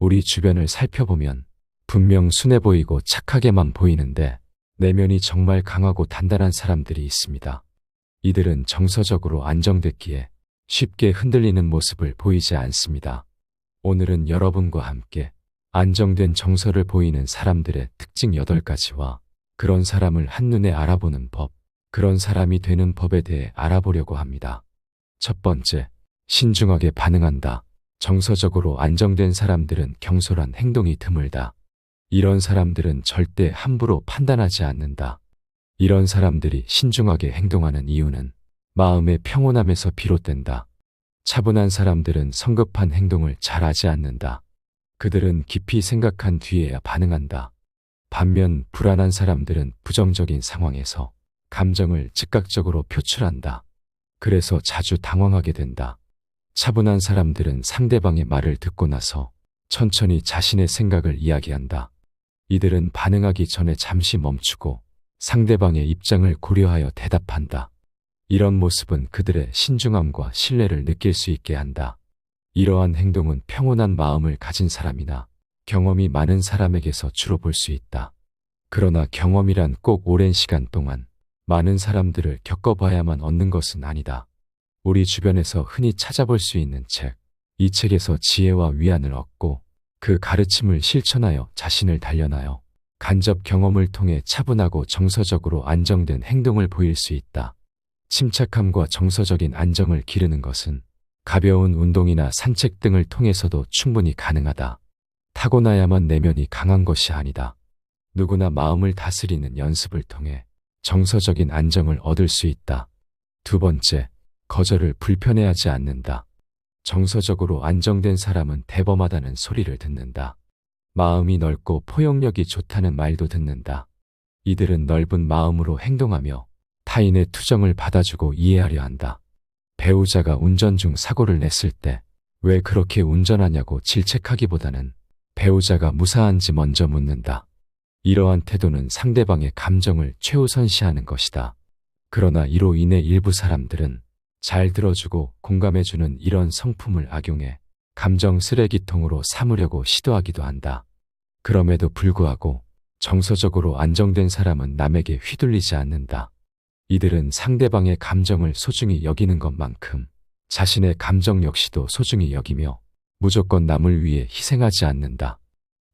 우리 주변을 살펴보면 분명 순해 보이고 착하게만 보이는데 내면이 정말 강하고 단단한 사람들이 있습니다. 이들은 정서적으로 안정됐기에 쉽게 흔들리는 모습을 보이지 않습니다. 오늘은 여러분과 함께 안정된 정서를 보이는 사람들의 특징 8가지와 그런 사람을 한눈에 알아보는 법, 그런 사람이 되는 법에 대해 알아보려고 합니다. 첫 번째, 신중하게 반응한다. 정서적으로 안정된 사람들은 경솔한 행동이 드물다. 이런 사람들은 절대 함부로 판단하지 않는다. 이런 사람들이 신중하게 행동하는 이유는 마음의 평온함에서 비롯된다. 차분한 사람들은 성급한 행동을 잘하지 않는다. 그들은 깊이 생각한 뒤에야 반응한다. 반면 불안한 사람들은 부정적인 상황에서 감정을 즉각적으로 표출한다. 그래서 자주 당황하게 된다. 차분한 사람들은 상대방의 말을 듣고 나서 천천히 자신의 생각을 이야기한다. 이들은 반응하기 전에 잠시 멈추고 상대방의 입장을 고려하여 대답한다. 이런 모습은 그들의 신중함과 신뢰를 느낄 수 있게 한다. 이러한 행동은 평온한 마음을 가진 사람이나 경험이 많은 사람에게서 주로 볼 수 있다. 그러나 경험이란 꼭 오랜 시간 동안 많은 사람들을 겪어봐야만 얻는 것은 아니다. 우리 주변에서 흔히 찾아볼 수 있는 책, 이 책에서 지혜와 위안을 얻고 그 가르침을 실천하여 자신을 단련하여 간접 경험을 통해 차분하고 정서적으로 안정된 행동을 보일 수 있다. 침착함과 정서적인 안정을 기르는 것은 가벼운 운동이나 산책 등을 통해서도 충분히 가능하다. 타고나야만 내면이 강한 것이 아니다. 누구나 마음을 다스리는 연습을 통해 정서적인 안정을 얻을 수 있다. 두 번째, 거절을 불편해하지 않는다. 정서적으로 안정된 사람은 대범하다는 소리를 듣는다. 마음이 넓고 포용력이 좋다는 말도 듣는다. 이들은 넓은 마음으로 행동하며 타인의 투정을 받아주고 이해하려 한다. 배우자가 운전 중 사고를 냈을 때 왜 그렇게 운전하냐고 질책하기보다는 배우자가 무사한지 먼저 묻는다. 이러한 태도는 상대방의 감정을 최우선시하는 것이다. 그러나 이로 인해 일부 사람들은 잘 들어주고 공감해주는 이런 성품을 악용해 감정 쓰레기통으로 삼으려고 시도하기도 한다. 그럼에도 불구하고 정서적으로 안정된 사람은 남에게 휘둘리지 않는다. 이들은 상대방의 감정을 소중히 여기는 것만큼 자신의 감정 역시도 소중히 여기며 무조건 남을 위해 희생하지 않는다.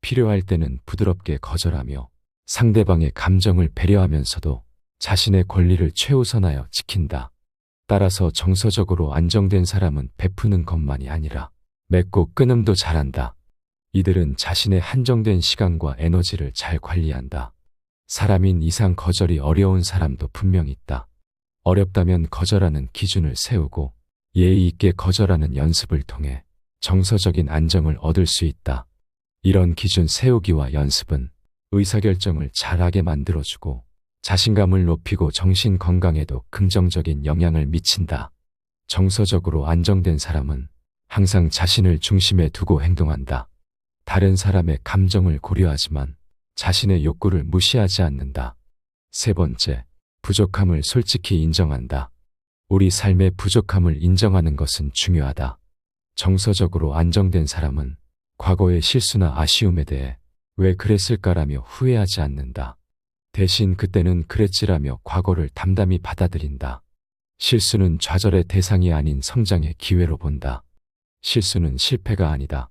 필요할 때는 부드럽게 거절하며 상대방의 감정을 배려하면서도 자신의 권리를 최우선하여 지킨다. 따라서 정서적으로 안정된 사람은 베푸는 것만이 아니라 맺고 끊음도 잘한다. 이들은 자신의 한정된 시간과 에너지를 잘 관리한다. 사람인 이상 거절이 어려운 사람도 분명 있다. 어렵다면 거절하는 기준을 세우고 예의 있게 거절하는 연습을 통해 정서적인 안정을 얻을 수 있다. 이런 기준 세우기와 연습은 의사결정을 잘하게 만들어주고 자신감을 높이고 정신 건강에도 긍정적인 영향을 미친다. 정서적으로 안정된 사람은 항상 자신을 중심에 두고 행동한다. 다른 사람의 감정을 고려하지만 자신의 욕구를 무시하지 않는다. 세 번째, 부족함을 솔직히 인정한다. 우리 삶의 부족함을 인정하는 것은 중요하다. 정서적으로 안정된 사람은 과거의 실수나 아쉬움에 대해 왜 그랬을까라며 후회하지 않는다. 대신 그때는 그랬지라며 과거를 담담히 받아들인다. 실수는 좌절의 대상이 아닌 성장의 기회로 본다. 실수는 실패가 아니다.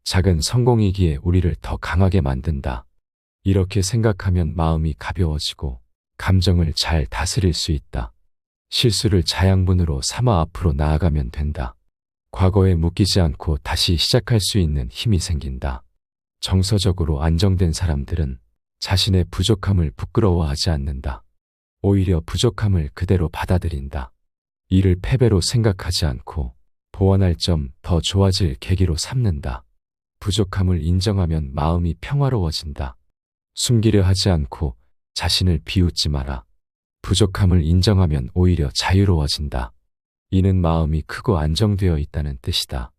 작은 성공이기에 우리를 더 강하게 만든다. 이렇게 생각하면 마음이 가벼워지고 감정을 잘 다스릴 수 있다. 실수를 자양분으로 삼아 앞으로 나아가면 된다. 과거에 묶이지 않고 다시 시작할 수 있는 힘이 생긴다. 정서적으로 안정된 사람들은 자신의 부족함을 부끄러워하지 않는다. 오히려 부족함을 그대로 받아들인다. 이를 패배로 생각하지 않고 보완할 점, 더 좋아질 계기로 삼는다. 부족함을 인정하면 마음이 평화로워진다. 숨기려 하지 않고 자신을 비웃지 마라. 부족함을 인정하면 오히려 자유로워진다. 이는 마음이 크고 안정되어 있다는 뜻이다.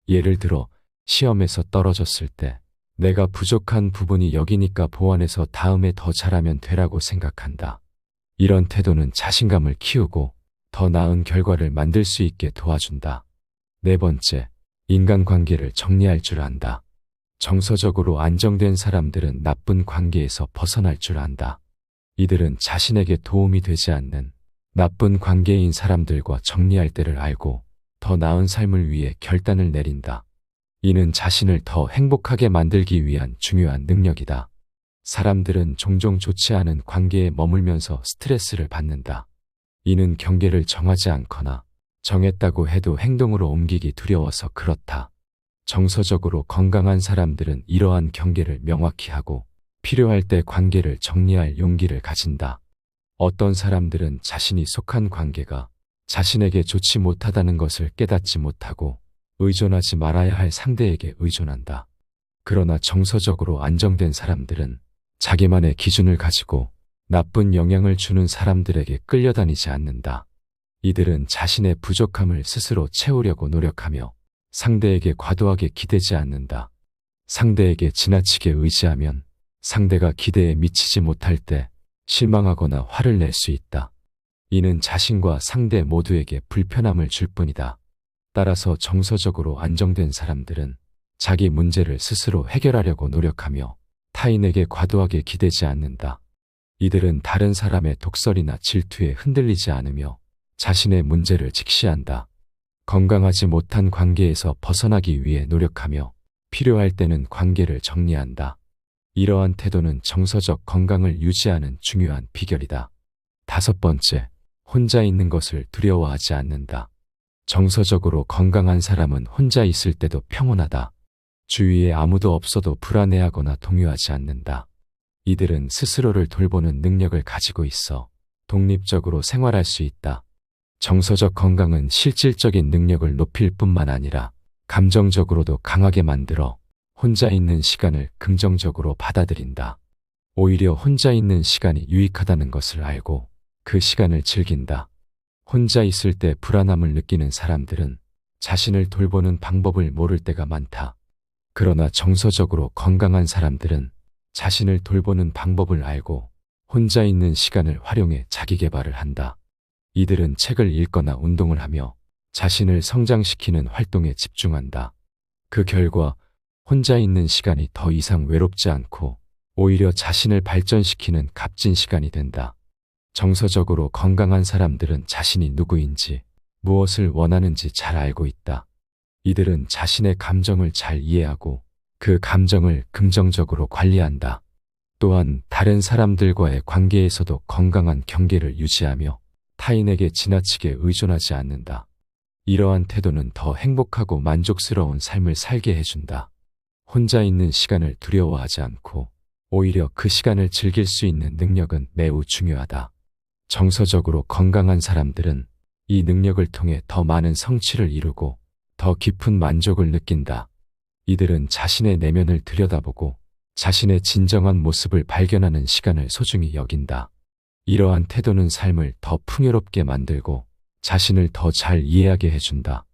예를 들어 시험에서 떨어졌을 때 내가 부족한 부분이 여기니까 보완해서 다음에 더 잘하면 되라고 생각한다. 이런 태도는 자신감을 키우고 더 나은 결과를 만들 수 있게 도와준다. 네 번째, 인간관계를 정리할 줄 안다. 정서적으로 안정된 사람들은 나쁜 관계에서 벗어날 줄 안다. 이들은 자신에게 도움이 되지 않는 나쁜 관계인 사람들과 정리할 때를 알고 더 나은 삶을 위해 결단을 내린다. 이는 자신을 더 행복하게 만들기 위한 중요한 능력이다. 사람들은 종종 좋지 않은 관계에 머물면서 스트레스를 받는다. 이는 경계를 정하지 않거나 정했다고 해도 행동으로 옮기기 두려워서 그렇다. 정서적으로 건강한 사람들은 이러한 경계를 명확히 하고 필요할 때 관계를 정리할 용기를 가진다. 어떤 사람들은 자신이 속한 관계가 자신에게 좋지 못하다는 것을 깨닫지 못하고 의존하지 말아야 할 상대에게 의존한다. 그러나 정서적으로 안정된 사람들은 자기만의 기준을 가지고 나쁜 영향을 주는 사람들에게 끌려다니지 않는다. 이들은 자신의 부족함을 스스로 채우려고 노력하며 상대에게 과도하게 기대지 않는다. 상대에게 지나치게 의지하면 상대가 기대에 미치지 못할 때 실망하거나 화를 낼 수 있다. 이는 자신과 상대 모두에게 불편함을 줄 뿐이다. 따라서 정서적으로 안정된 사람들은 자기 문제를 스스로 해결하려고 노력하며 타인에게 과도하게 기대지 않는다. 이들은 다른 사람의 독설이나 질투에 흔들리지 않으며 자신의 문제를 직시한다. 건강하지 못한 관계에서 벗어나기 위해 노력하며 필요할 때는 관계를 정리한다. 이러한 태도는 정서적 건강을 유지하는 중요한 비결이다. 5번째, 혼자 있는 것을 두려워하지 않는다. 정서적으로 건강한 사람은 혼자 있을 때도 평온하다. 주위에 아무도 없어도 불안해하거나 동요하지 않는다. 이들은 스스로를 돌보는 능력을 가지고 있어 독립적으로 생활할 수 있다. 정서적 건강은 실질적인 능력을 높일 뿐만 아니라 감정적으로도 강하게 만들어 혼자 있는 시간을 긍정적으로 받아들인다. 오히려 혼자 있는 시간이 유익하다는 것을 알고 그 시간을 즐긴다. 혼자 있을 때 불안함을 느끼는 사람들은 자신을 돌보는 방법을 모를 때가 많다. 그러나 정서적으로 건강한 사람들은 자신을 돌보는 방법을 알고 혼자 있는 시간을 활용해 자기 개발을 한다. 이들은 책을 읽거나 운동을 하며 자신을 성장시키는 활동에 집중한다. 그 결과 혼자 있는 시간이 더 이상 외롭지 않고 오히려 자신을 발전시키는 값진 시간이 된다. 정서적으로 건강한 사람들은 자신이 누구인지 무엇을 원하는지 잘 알고 있다. 이들은 자신의 감정을 잘 이해하고 그 감정을 긍정적으로 관리한다. 또한 다른 사람들과의 관계에서도 건강한 경계를 유지하며 타인에게 지나치게 의존하지 않는다. 이러한 태도는 더 행복하고 만족스러운 삶을 살게 해준다. 혼자 있는 시간을 두려워하지 않고 오히려 그 시간을 즐길 수 있는 능력은 매우 중요하다. 정서적으로 건강한 사람들은 이 능력을 통해 더 많은 성취를 이루고 더 깊은 만족을 느낀다. 이들은 자신의 내면을 들여다보고 자신의 진정한 모습을 발견하는 시간을 소중히 여긴다. 이러한 태도는 삶을 더 풍요롭게 만들고 자신을 더 잘 이해하게 해준다.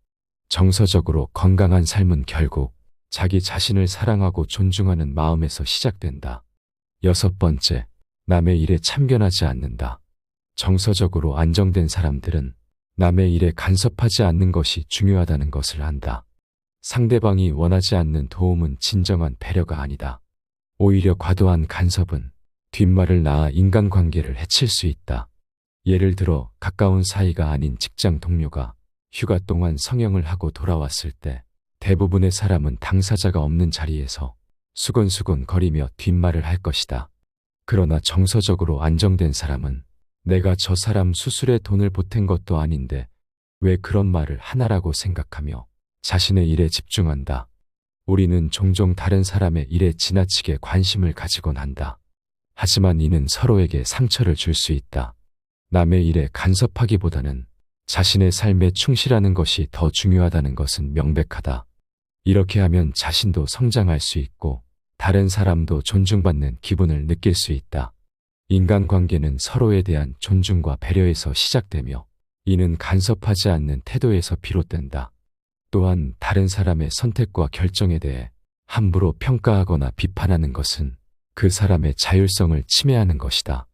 정서적으로 건강한 삶은 결국 자기 자신을 사랑하고 존중하는 마음에서 시작된다. 6번째, 남의 일에 참견하지 않는다. 정서적으로 안정된 사람들은 남의 일에 간섭하지 않는 것이 중요하다는 것을 안다. 상대방이 원하지 않는 도움은 진정한 배려가 아니다. 오히려 과도한 간섭은 뒷말을 낳아 인간관계를 해칠 수 있다. 예를 들어 가까운 사이가 아닌 직장 동료가 휴가 동안 성형을 하고 돌아왔을 때 대부분의 사람은 당사자가 없는 자리에서 수근수근 거리며 뒷말을 할 것이다. 그러나 정서적으로 안정된 사람은 내가 저 사람 수술에 돈을 보탠 것도 아닌데 왜 그런 말을 하나라고 생각하며 자신의 일에 집중한다. 우리는 종종 다른 사람의 일에 지나치게 관심을 가지곤 한다. 하지만 이는 서로에게 상처를 줄 수 있다. 남의 일에 간섭하기보다는 자신의 삶에 충실하는 것이 더 중요하다는 것은 명백하다. 이렇게 하면 자신도 성장할 수 있고 다른 사람도 존중받는 기분을 느낄 수 있다. 인간관계는 서로에 대한 존중과 배려에서 시작되며 이는 간섭하지 않는 태도에서 비롯된다. 또한 다른 사람의 선택과 결정에 대해 함부로 평가하거나 비판하는 것은 그 사람의 자율성을 침해하는 것이다.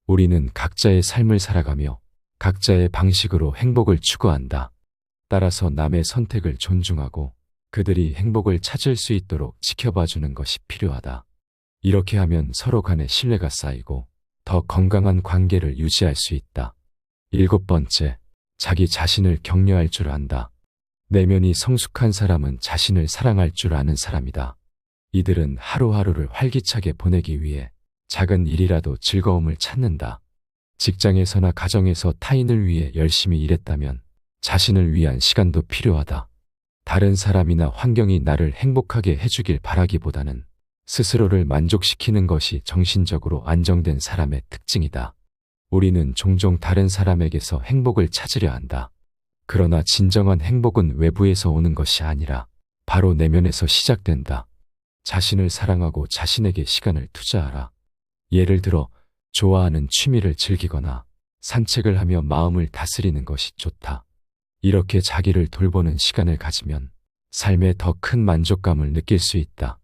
우리는 각자의 삶을 살아가며 각자의 방식으로 행복을 추구한다. 따라서 남의 선택을 존중하고 그들이 행복을 찾을 수 있도록 지켜봐 주는 것이 필요하다. 이렇게 하면 서로 간의 신뢰가 쌓이고 더 건강한 관계를 유지할 수 있다. 7번째, 자기 자신을 격려할 줄 안다. 내면이 성숙한 사람은 자신을 사랑할 줄 아는 사람이다. 이들은 하루하루를 활기차게 보내기 위해 작은 일이라도 즐거움을 찾는다. 직장에서나 가정에서 타인을 위해 열심히 일했다면 자신을 위한 시간도 필요하다. 다른 사람이나 환경이 나를 행복하게 해주길 바라기보다는 스스로를 만족시키는 것이 정신적으로 안정된 사람의 특징이다. 우리는 종종 다른 사람에게서 행복을 찾으려 한다. 그러나 진정한 행복은 외부에서 오는 것이 아니라 바로 내면에서 시작된다. 자신을 사랑하고 자신에게 시간을 투자하라. 예를 들어 좋아하는 취미를 즐기거나 산책을 하며 마음을 다스리는 것이 좋다. 이렇게 자기를 돌보는 시간을 가지면 삶에 더 큰 만족감을 느낄 수 있다.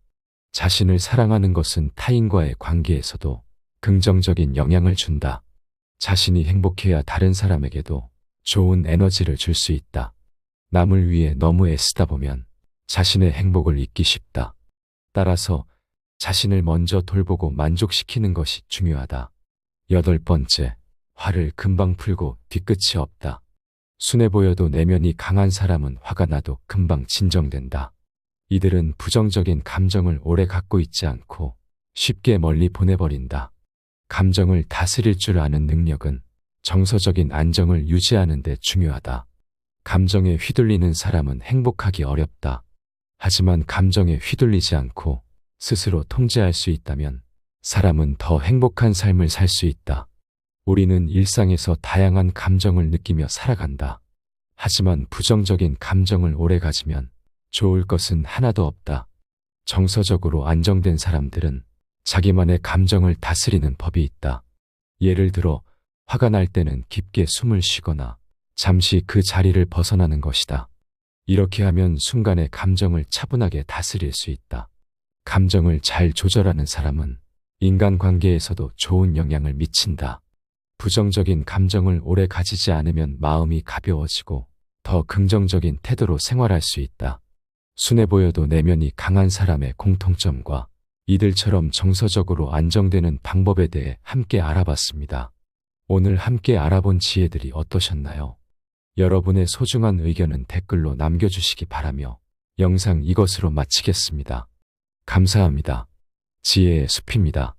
자신을 사랑하는 것은 타인과의 관계에서도 긍정적인 영향을 준다. 자신이 행복해야 다른 사람에게도 좋은 에너지를 줄 수 있다. 남을 위해 너무 애쓰다 보면 자신의 행복을 잊기 쉽다. 따라서 자신을 먼저 돌보고 만족시키는 것이 중요하다. 8번째, 화를 금방 풀고 뒤끝이 없다. 순해 보여도 내면이 강한 사람은 화가 나도 금방 진정된다. 이들은 부정적인 감정을 오래 갖고 있지 않고 쉽게 멀리 보내버린다. 감정을 다스릴 줄 아는 능력은 정서적인 안정을 유지하는 데 중요하다. 감정에 휘둘리는 사람은 행복하기 어렵다. 하지만 감정에 휘둘리지 않고 스스로 통제할 수 있다면 사람은 더 행복한 삶을 살 수 있다. 우리는 일상에서 다양한 감정을 느끼며 살아간다. 하지만 부정적인 감정을 오래 가지면 좋을 것은 하나도 없다. 정서적으로 안정된 사람들은 자기만의 감정을 다스리는 법이 있다. 예를 들어 화가 날 때는 깊게 숨을 쉬거나 잠시 그 자리를 벗어나는 것이다. 이렇게 하면 순간의 감정을 차분하게 다스릴 수 있다. 감정을 잘 조절하는 사람은 인간관계에서도 좋은 영향을 미친다. 부정적인 감정을 오래 가지지 않으면 마음이 가벼워지고 더 긍정적인 태도로 생활할 수 있다. 순해 보여도 내면이 강한 사람의 공통점과 이들처럼 정서적으로 안정되는 방법에 대해 함께 알아봤습니다. 오늘 함께 알아본 지혜들이 어떠셨나요? 여러분의 소중한 의견은 댓글로 남겨주시기 바라며 영상 이것으로 마치겠습니다. 감사합니다. 지혜의 숲입니다.